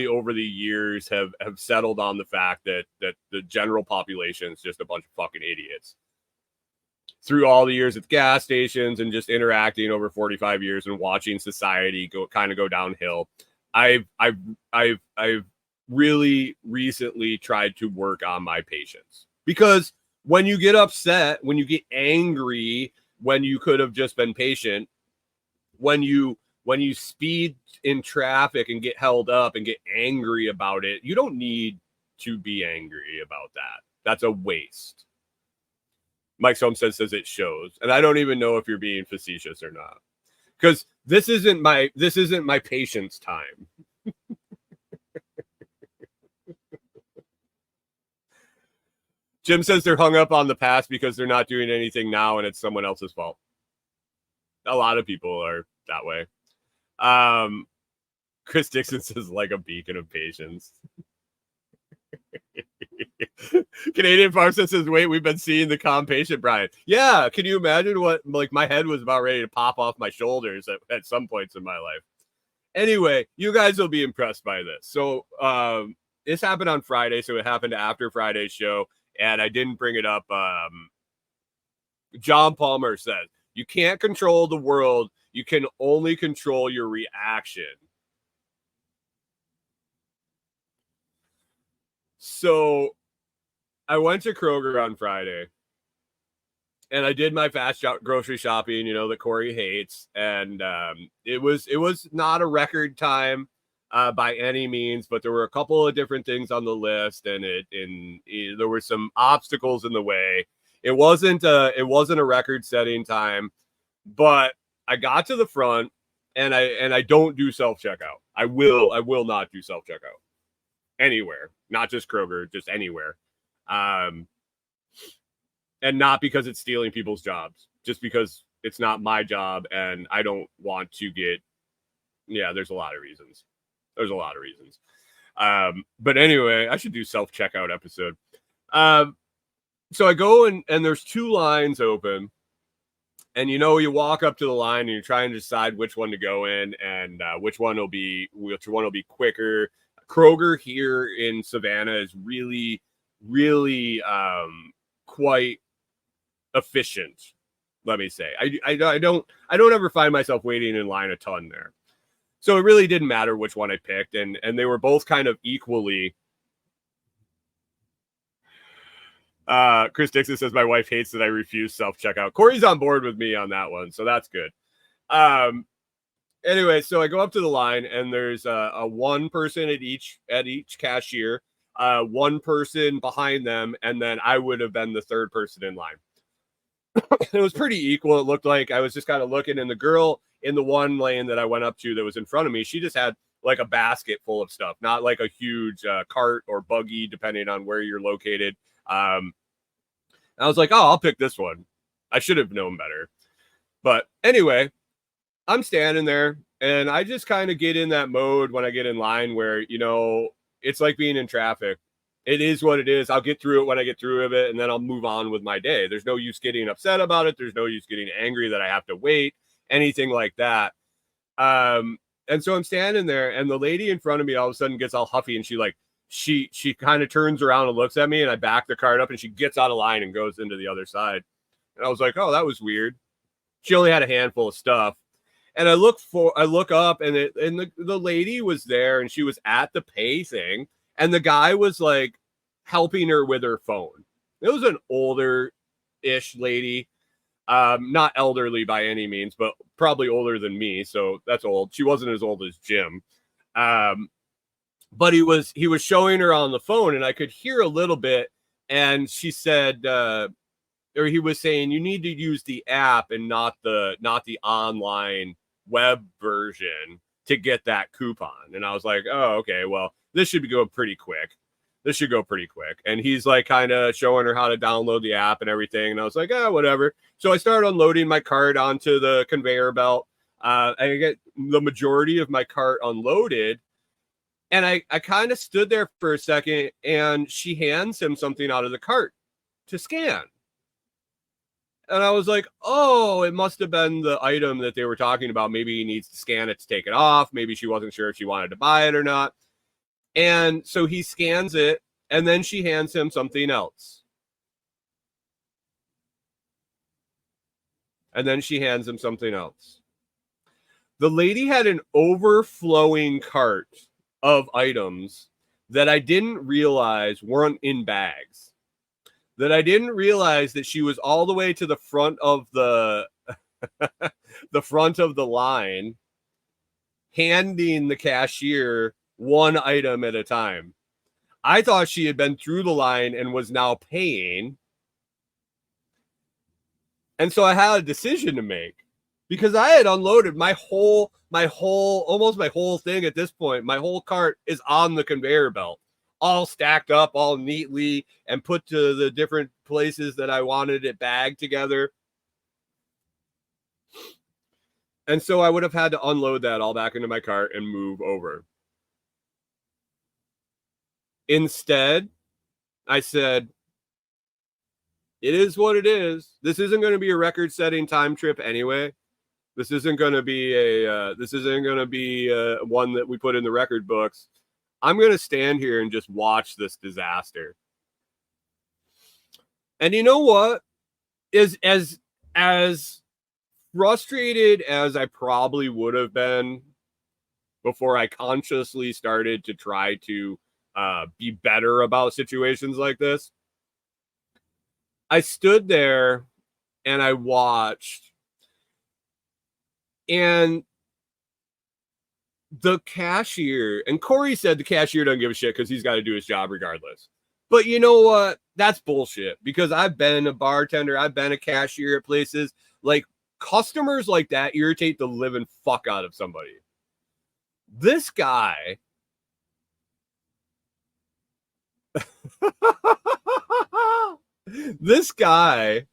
over the years have settled on the fact that the general population is just a bunch of fucking idiots. Through all the years at gas stations and just interacting over 45 years and watching society go downhill, I've really recently tried to work on my patience, because when you get upset, when you get angry, when you could have just been patient, when you speed in traffic and get held up and get angry about it, you don't need to be angry about that. That's a waste. Mike Somstead says it shows, and I don't even know if you're being facetious or not, because this isn't my patience time. Jim says they're hung up on the past because they're not doing anything now and it's someone else's fault. A lot of people are that way. Chris Dixon says, like a beacon of patience. Canadian Farmstead says, wait, we've been seeing the calm patient Brian. Yeah, can you imagine what, like, my head was about ready to pop off my shoulders at some points in my life. Anyway, you guys will be impressed by this. So this happened on Friday, so it happened after Friday's show, and I didn't bring it up. John Palmer says, you can't control the world. You can only control your reaction. So I went to Kroger on Friday and I did my fast grocery shopping, that Corey hates. And it was not a record time by any means, but there were a couple of different things on the list, and there were some obstacles in the way. It wasn't a record setting time, but I got to the front, and I don't do self-checkout. I will not do self-checkout anywhere, not just Kroger, just anywhere. And not because it's stealing people's jobs, just because it's not my job and I don't want to get, there's a lot of reasons. But anyway, I should do self-checkout episode. So I go and there's two lines open, and you walk up to the line and you're trying to decide which one to go in and which one will be quicker. Kroger here in Savannah is really, really quite efficient. Let me say, I don't ever find myself waiting in line a ton there. So it really didn't matter which one I picked, and they were both kind of equally. Chris Dixon says my wife hates that I refuse self-checkout. Corey's on board with me on that one, so that's good. Anyway, so I go up to the line, and there's a one person at each cashier, one person behind them, and then I would have been the third person in line. It was pretty equal. It looked like I was just kind of looking, and the girl in the one lane that I went up to that was in front of me, she just had like a basket full of stuff, not like a huge cart or buggy, depending on where you're located. I was like, oh, I'll pick this one. I should have known better. But anyway, I'm standing there, and I just kind of get in that mode when I get in line where, it's like being in traffic. It is what it is. I'll get through it when I get through it, and then I'll move on with my day. There's no use getting upset about it. There's no use getting angry that I have to wait, anything like that. And so I'm standing there, and the lady in front of me all of a sudden gets all huffy, and she kind of turns around and looks at me, and I back the cart up, and she gets out of line and goes into the other side. And I was like, oh, that was weird. She only had a handful of stuff. And I look up, and the lady was there, and she was at the pay thing, and the guy was like helping her with her phone. It was an older-ish lady, not elderly by any means, but probably older than me, so that's old. She wasn't as old as Jim. But he was showing her on the phone, and I could hear a little bit, and she said, or he was saying, you need to use the app and not the online web version to get that coupon. And I was like, oh, okay, well, this should go pretty quick. And he's like kind of showing her how to download the app and everything. And I was like, whatever. So I started unloading my cart onto the conveyor belt. I get the majority of my cart unloaded. And I kind of stood there for a second, and she hands him something out of the cart to scan. And I was like, oh, it must have been the item that they were talking about. Maybe he needs to scan it to take it off. Maybe she wasn't sure if she wanted to buy it or not. And so he scans it, and then she hands him something else. And then she hands him something else. The lady had an overflowing cart of items that I didn't realize weren't in bags. That I didn't realize that she was all the way to the front of the the front of the line, handing the cashier one item at a time. I thought she had been through the line and was now paying. And so I had a decision to make, because I had unloaded my whole thing at this point. My whole cart is on the conveyor belt, all stacked up, all neatly, and put to the different places that I wanted it bagged together. And so I would have had to unload that all back into my cart and move over. Instead, I said, it is what it is. This isn't going to be a record-setting time trip anyway. This isn't going to be one that we put in the record books. I'm going to stand here and just watch this disaster. And you know what? As frustrated as I probably would have been before I consciously started to try to be better about situations like this, I stood there and I watched, and the cashier, and Corey said the cashier doesn't give a shit because he's got to do his job regardless. But you know what? That's bullshit, because I've been a bartender. I've been a cashier at places. Like, customers like that irritate the living fuck out of somebody. This guy this guy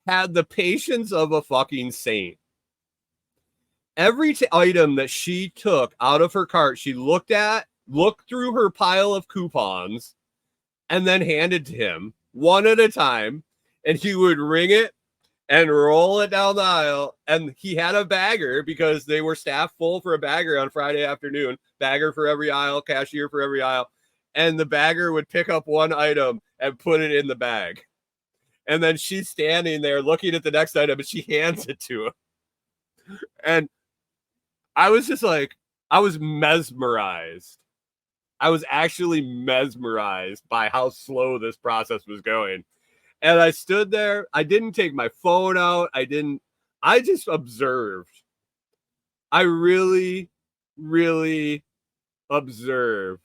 had the patience of a fucking saint. Every item that she took out of her cart, she looked through her pile of coupons, and then handed to him one at a time. And he would ring it and roll it down the aisle. And he had a bagger, because they were staffed full for a bagger on Friday afternoon. Bagger for every aisle, cashier for every aisle. And the bagger would pick up one item and put it in the bag. And then she's standing there looking at the next item, and she hands it to him. And I was just like, I was mesmerized. I was actually mesmerized by how slow this process was going. And I stood there. I didn't take my phone out. I just observed. I really, really observed.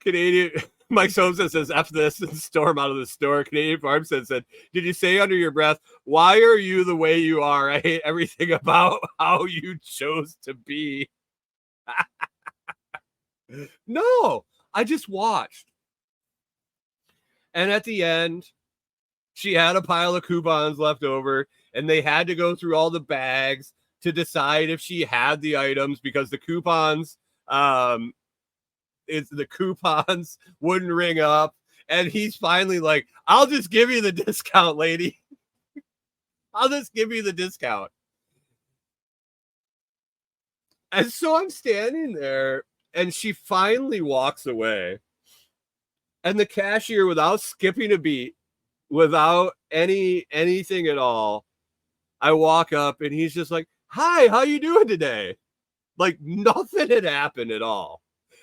Canadian Mike Sosa says, F this, and storm out of the store. Canadian Farmstead said, did you say under your breath, why are you the way you are? I hate everything about how you chose to be. No, I just watched. And at the end, she had a pile of coupons left over, and they had to go through all the bags to decide if she had the items, because the coupons wouldn't ring up. And he's finally like, I'll just give you the discount, lady. I'll just give you the discount. And so I'm standing there, and she finally walks away. And the cashier, without skipping a beat, without anything at all, I walk up, and he's just like, hi, how you doing today? Like nothing had happened at all.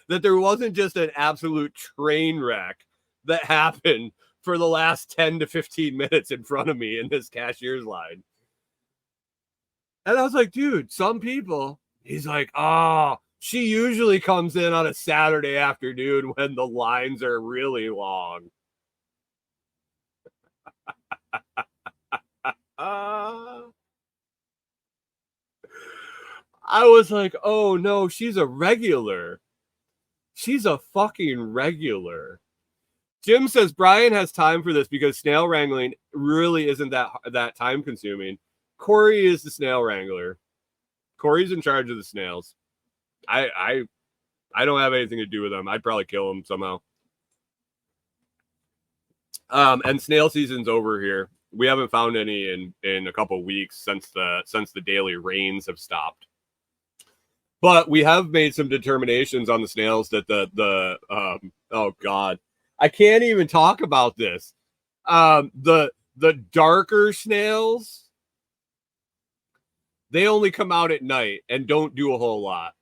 That there wasn't just an absolute train wreck that happened for the last 10 to 15 minutes in front of me in this cashier's line. And I was like, dude, some people, he's like, oh, she usually comes in on a Saturday afternoon when the lines are really long. I was like, oh no, she's a regular. She's a fucking regular. Jim says Brian has time for this because snail wrangling really isn't that time consuming. Corey is the snail wrangler. Corey's in charge of the snails. I don't have anything to do with them. I'd probably kill them somehow. And snail season's over here. We haven't found any in a couple weeks since the daily rains have stopped. But we have made some determinations on the snails that the oh god, I can't even talk about this. The darker snails, they only come out at night and don't do a whole lot.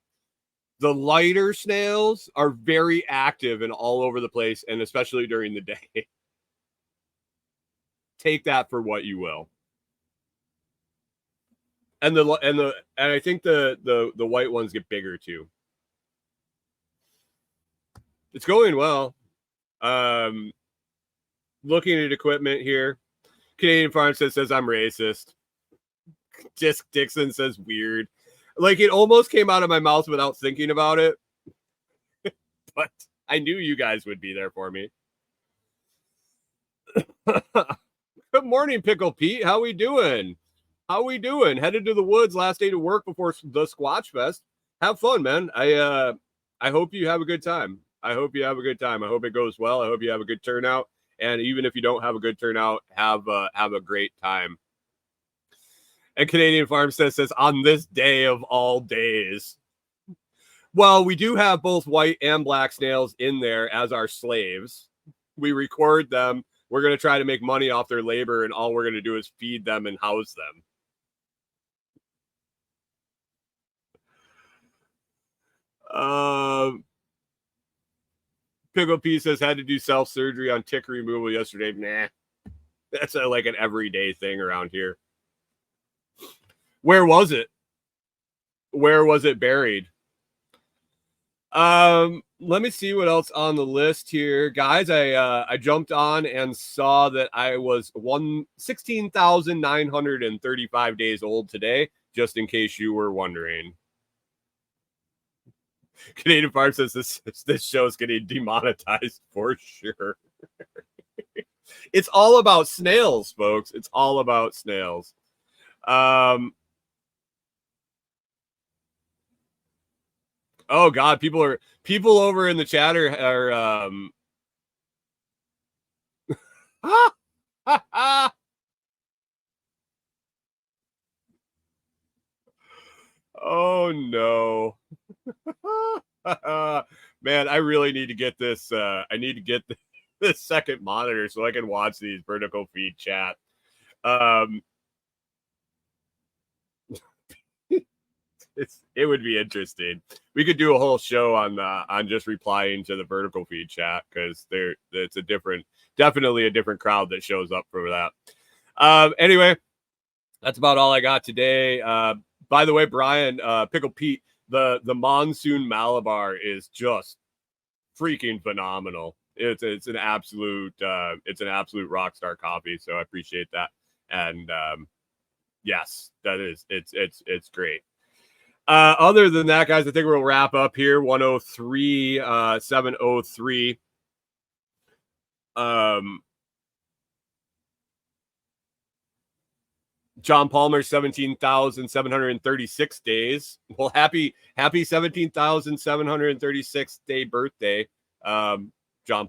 The lighter snails are very active and all over the place, and especially during the day. Take that for what you will. And I think the white ones get bigger too. It's going well. Looking at equipment here. Canadian Farmstead says I'm racist. Disc Dixon says weird. Like, it almost came out of my mouth without thinking about it. But I knew you guys would be there for me. Good morning, Pickle Pete. How we doing? Headed to the woods last day to work before the Squatch Fest. Have fun, man. I hope you have a good time. I hope it goes well. I hope you have a good turnout. And even if you don't have a good turnout, have a great time. And Canadian Farmstead says, on this day of all days. Well, we do have both white and black snails in there as our slaves. We record them. We're going to try to make money off their labor, and all we're going to do is feed them and house them. Pickle P says, had to do self-surgery on tick removal yesterday. Nah, that's like an everyday thing around here. Where was it? Where was it buried? Let me see what else on the list here, guys. I jumped on and saw that I was 16,935 days old today, just in case you were wondering. Canadian Farm says this show is getting demonetized for sure. It's all about snails, folks. It's all about snails. Oh God, people over in the chat are oh no. Man, I really need to get this I need to get this second monitor so I can watch these vertical feed chat. It would be interesting. We could do a whole show on just replying to the vertical feed chat, because it's definitely a different crowd that shows up for that. Anyway, that's about all I got today. By the way, Brian, Pickle Pete, the Monsoon Malabar is just freaking phenomenal. It's an absolute rock star coffee. So I appreciate that. And yes, that is it's great. Other than that, guys, I think we'll wrap up here. 103, 703. John Palmer, 17,736 days. Well, happy 17,736 day birthday, John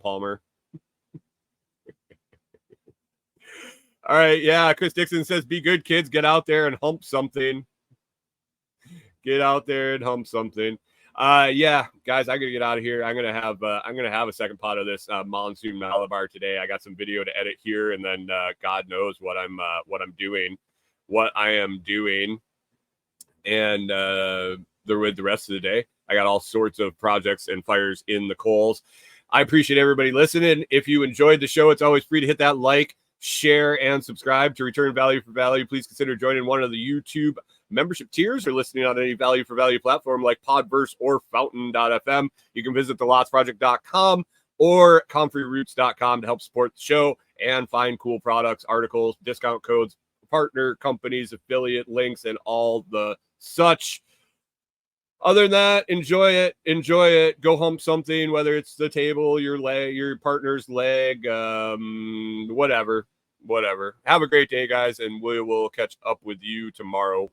Palmer. All right, yeah. Chris Dixon says, "Be good, kids. Get out there and hump something." Get out there and hump something. Yeah, guys, I gotta get out of here. I'm gonna have a second pot of this Monsoon Malabar today. I got some video to edit here, and then God knows what I am doing, and the rest of the day, I got all sorts of projects and fires in the coals. I appreciate everybody listening. If you enjoyed the show, it's always free to hit that like, share, and subscribe to return value for value. Please consider joining one of the YouTube membership tiers or listening on any value for value platform like Podverse or Fountain.fm. You can visit thelotsproject.com or comfortroots.com to help support the show and find cool products, articles, discount codes, partner companies, affiliate links, and all the such. Other than that, enjoy it. Go hump something, whether it's the table, your leg, your partner's leg, whatever. Have a great day, guys, and we will catch up with you tomorrow.